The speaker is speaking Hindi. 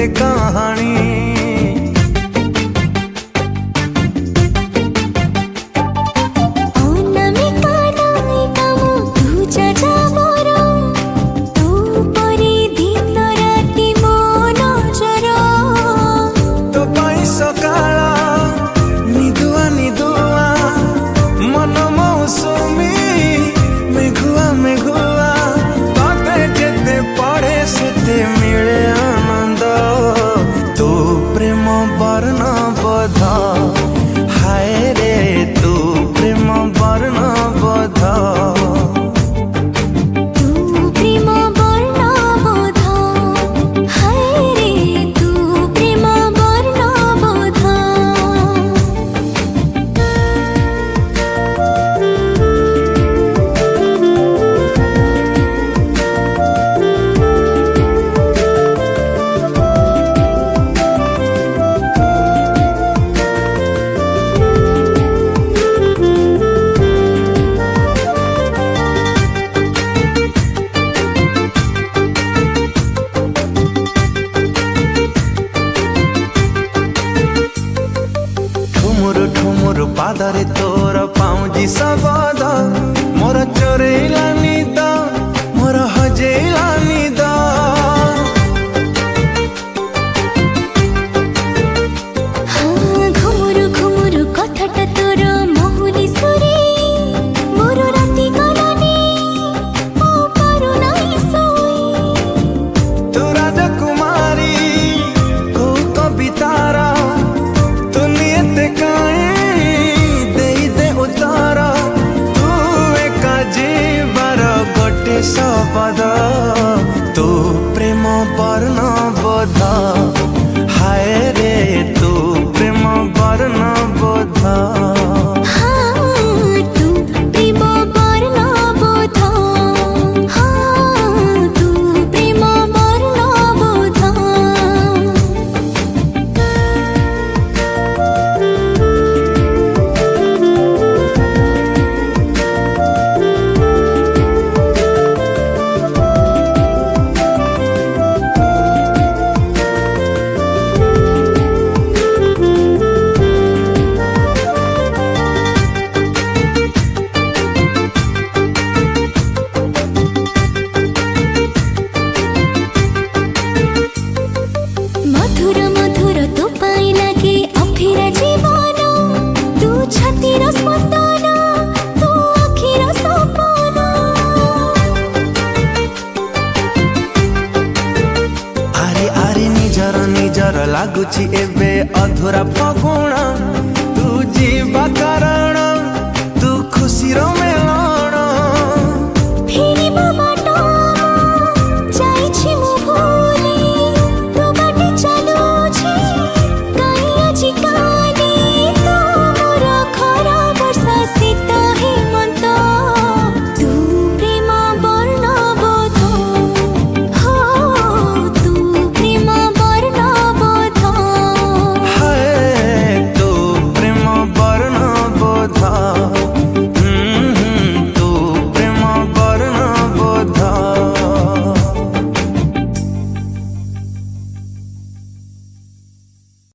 केते कहानी मिले आनंद तू प्रेम वर्ण बोध हाय रे तू प्रेम वर्ण बोध ठुमुर पादरे तोर पाउजी सबद मोर चोरेला निद मोर हजेला निद घुमुरु घुमुरु कथाटा तोर महुली सुरे मोर राति गलानी ओ पारु नाई सोई तू राजकुमारी को कवितारा तू नियत काए शपथ तू प्रेम वर्ण बोध हाय रे तू प्रेम वर्ण बोध मधुर मधुर तो पाई लगे अफिरा जीवन तू छातीर स्पंदन तू अखिर सपन आरे आरे निजर निजर लागुची एबे अधूरा फगुण तू जीवा कर